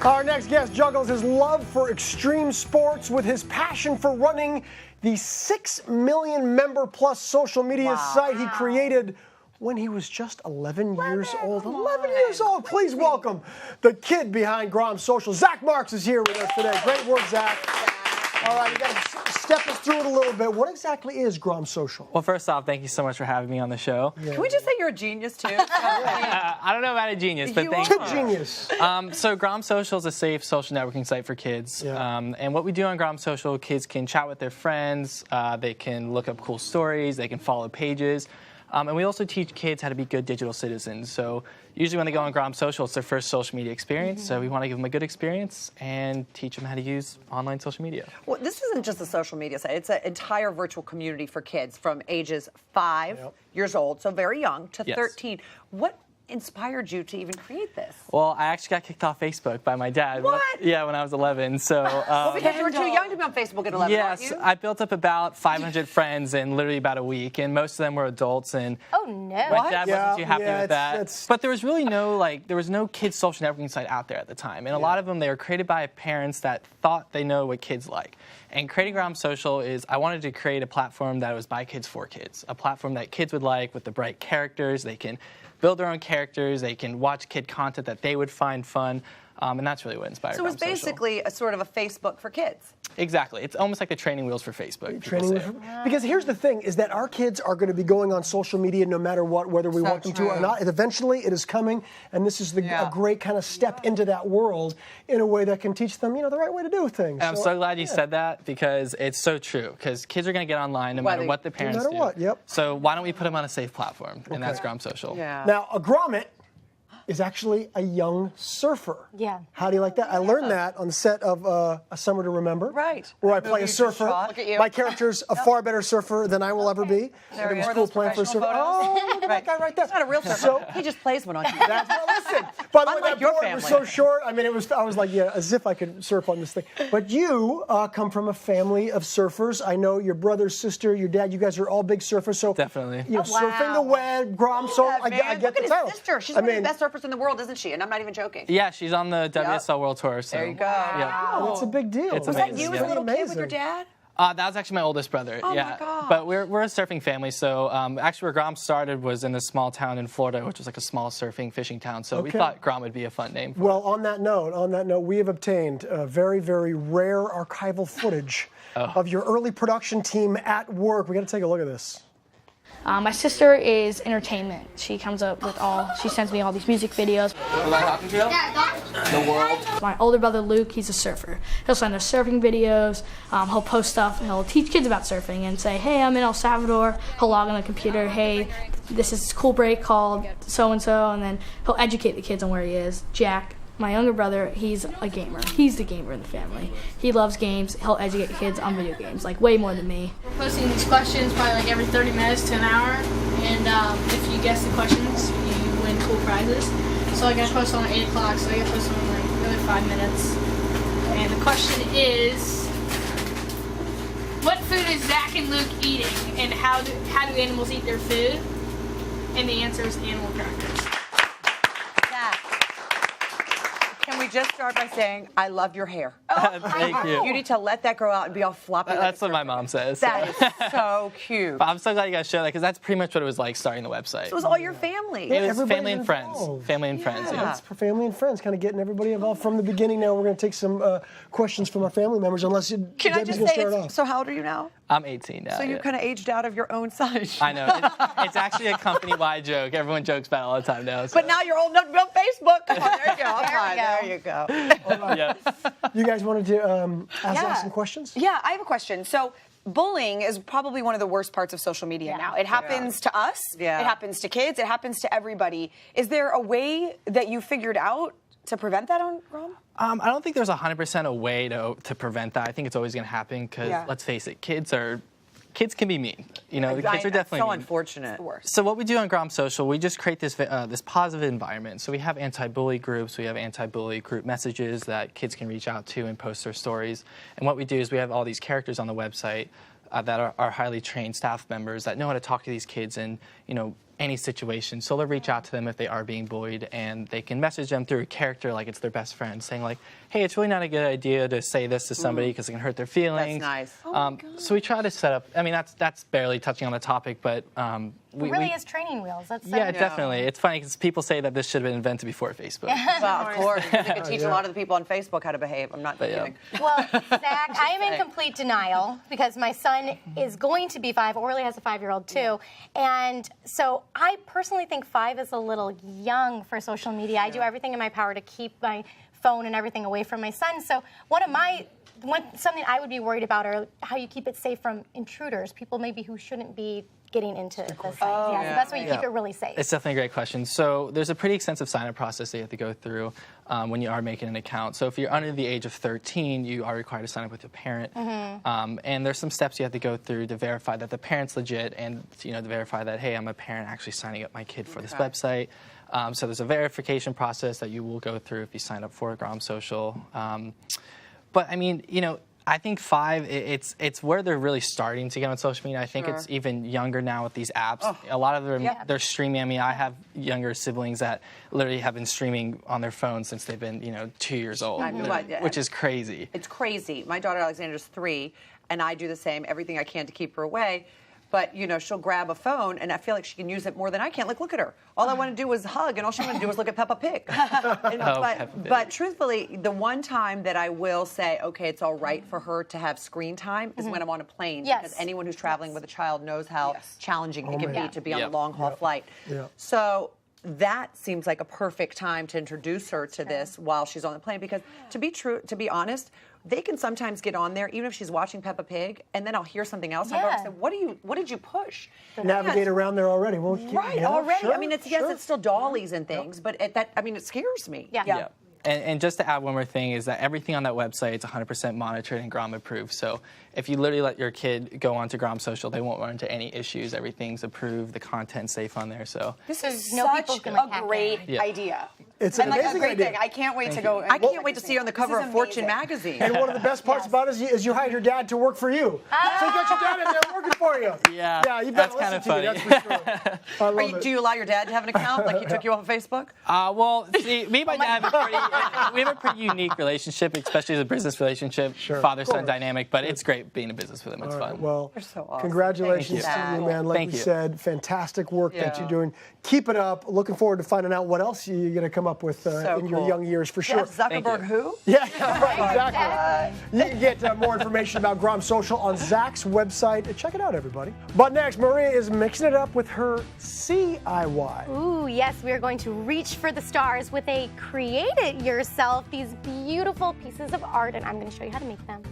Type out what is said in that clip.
Our next guest juggles his love for extreme sports with his passion for running the 6 million member plus social media site he created when he was just 11 years old. 11 years old. Please welcome the kid behind Grom Social. Zach Marks is here with us today. Great work, Zach. All right, you got to step us through it a little bit. What exactly is Grom Social? Well, first off, thank you so much for having me on the show. Yeah. Can we just say you're a genius, too? I don't know about a genius, but thank you. Genius. So Grom Social is a safe social networking site for kids. Yeah. And what we do on Grom Social, kids can chat with their friends, they can look up cool stories, they can follow pages. And we also teach kids how to be good digital citizens. So usually when they go on Grom Social, it's their first social media experience. So we want to give them a good experience and teach them how to use online social media. Well, this isn't just a social media site. It's an entire virtual community for kids from ages 5 years old, so very young, to 13. What inspired you to even create this? Well, I actually got kicked off Facebook by my dad. What? When I was 11. So well, because you were too young to be on Facebook at 11, yes, weren't you? I built up about 500 friends in literally about a week, and most of them were adults. And oh no! My dad wasn't too happy with that. It's... But there was really no kids social networking site out there at the time, and a lot of them, they were created by parents that thought they know what kids like. And creating Grom Social is, I wanted to create a platform that was by kids for kids, a platform that kids would like with the bright characters. They can build their own characters. They can watch kid content that they would find fun. And that's really what inspired Grom So it's basically a sort of a Facebook for kids. Exactly. It's almost like the training wheels for Facebook. Because here's the thing, is that our kids are going to be going on social media no matter what, whether we want them to or not. Eventually, it is coming, and this is a great kind of step into that world in a way that can teach them, the right way to do things. And I'm so glad you said that, because it's so true. Because kids are going to get online no matter what the parents do. No matter what, So why don't we put them on a safe platform, and that's Grom Social. Yeah. Now, a grommet is actually a young surfer. Yeah. How do you like that? I learned that on the set of A Summer to Remember. Right. Where I play a surfer. Look at you. My character's a far better surfer than I will ever be. There it was are cool those playing for a surfer. professional Oh, look at that guy right there. He's not a real surfer. So, he just plays one on TV. well, listen. By the way, Unlike that your board was family. so short. I mean, I was like, as if I could surf on this thing. But you come from a family of surfers. I know your brother, sister, your dad. You guys are all big surfers. So definitely. Surfing the web, Grom Social. I get Look the at title. his sister. She's one of the best surfers in the world, isn't she? And I'm not even joking. Yeah, she's on the WSL World Tour. So. There you go. Yeah. Oh, that's a big deal. It's Was amazing. that you as a little kid with your dad? That was actually my oldest brother. Oh yeah. my God. But we're a surfing family. So actually, where Grom started was in a small town in Florida, which was like a small surfing, fishing town. So we thought Grom would be a fun name. Well, on that note, we have obtained very, very rare archival footage of your early production team at work. We got to take a look at this. My sister is entertainment. She comes up with she sends me all these music videos. The world. My older brother Luke, he's a surfer. He'll send us surfing videos. He'll post stuff. He'll teach kids about surfing and say, hey, I'm in El Salvador. He'll log on the computer. Hey, this is this cool break called so-and-so. And then he'll educate the kids on where he is. Jack, my younger brother, he's a gamer. He's the gamer in the family. He loves games. He'll educate kids on video games, like way more than me. We're posting these questions probably like every 30 minutes to an hour, and if you guess the questions, you win cool prizes. So I gotta post on at 8 o'clock, so I gotta post on like another 5 minutes. And the question is, what food is Zach and Luke eating, and how do animals eat their food? And the answer is animal crackers. Can we just start by saying, I love your hair. Thank you. You need to let that grow out and be all floppy. That's what my mom says. That is so cute. But I'm so glad you guys share that, because that's pretty much what it was like starting the website. It was all your family. It was family and involved. friends. Family and friends, yeah. It's for family and friends, kind of getting everybody involved from the beginning. Now we're going to take some questions from our family members, unless Can I Debbie's just going to start say, off. so how old are you now? I'm 18 now. So you kind of aged out of your own site. I know. It's actually a company-wide joke. Everyone jokes about it all the time now. So. But now you're old enough to be on Facebook. Come on, there you go. There you go. Yeah. You guys wanted to ask some questions? Yeah, I have a question. So bullying is probably one of the worst parts of social media now. It happens to us. Yeah. It happens to kids. It happens to everybody. Is there a way that you figured out to prevent that on Grom? I don't think there's 100% a way to prevent that. I think it's always going to happen because, let's face it, kids can be mean. The kids are definitely so mean. unfortunate. So what we do on Grom Social, we just create this positive environment. So we have anti-bully groups, we have anti-bully group messages that kids can reach out to and post their stories. And what we do is we have all these characters on the website that are highly trained staff members that know how to talk to these kids and, any situation. So they'll reach out to them if they are being bullied, and they can message them through a character like it's their best friend, saying like, hey, it's really not a good idea to say this to somebody because it can hurt their feelings. That's nice. So we try to set up, I mean, that's barely touching on the topic, but it really is training wheels. That's yeah, definitely. It's funny because people say that this should have been invented before Facebook. Well, of course. They could teach a lot of the people on Facebook how to behave. I'm not kidding. Well, Zach, I am in complete denial because my son is going to be 5. Orly has a 5-year-old too. And so I personally think 5 is a little young for social media. I do everything in my power to keep my phone and everything away from my son. So something I would be worried about are how you keep it safe from intruders, people maybe who shouldn't be getting into the site. So that's why you keep it really safe. It's definitely a great question. So there's a pretty extensive sign-up process that you have to go through when you are making an account. So if you're under the age of 13, you are required to sign up with your parent. And there's some steps you have to go through to verify that the parent's legit and to verify that, hey, I'm a parent actually signing up my kid for this website. So there's a verification process that you will go through if you sign up for Grom Social. But I mean, I think 5, it's where they're really starting to get on social media. I think it's even younger now with these apps. A lot of them, they're streaming. I mean, I have younger siblings that literally have been streaming on their phones since they've been, 2 years old, which is crazy. It's crazy. My daughter Alexandra's 3, and I do the same, everything I can to keep her away. But, she'll grab a phone, and I feel like she can use it more than I can. Like, look at her. All I want to do is hug, and all she wanted to do was look at Peppa Pig. But truthfully, the one time that I will say, okay, it's all right for her to have screen time is when I'm on a plane. Because anyone who's traveling with a child knows how challenging it can be to be on a long-haul flight. So that seems like a perfect time to introduce her to this while she's on the plane. Because to be honest, they can sometimes get on there, even if she's watching Peppa Pig, and then I'll hear something else. I'll go and say, what did you push? Navigate around there already, won't you? Right, already. Sure, I mean, it's still dollies and things, but it scares me. Yeah. And just to add one more thing is that everything on that website is 100% monitored and Grom approved. So if you literally let your kid go onto Grom Social, they won't run into any issues. Everything's approved. The content's safe on there. So this is such a great idea. It's an amazing a great idea. thing. I can't wait to go. I can't wait to see you on the cover of Fortune magazine. And one of the best parts about it is you hired your dad to work for you. So you got your dad in there working for you. Yeah, you that's kind of funny. That's for sure. Do you allow your dad to have an account like he took you off of Facebook? Well, see, me and my dad we have a pretty unique relationship, especially as a business relationship, father-son dynamic, but it's great being in business with him. It's fun. Well, so awesome. congratulations to you, man. Like we said, fantastic work that you're doing. Keep it up. Looking forward to finding out what else you're going to come up with in your young years for sure. Zuckerberg who? Yeah, right, exactly. You can get more information about Grom Social on Zach's website. Check it out, everybody. But next, Maria is mixing it up with her CIY. Ooh, yes, we are going to reach for the stars with a create it yourself, these beautiful pieces of art, and I'm going to show you how to make them.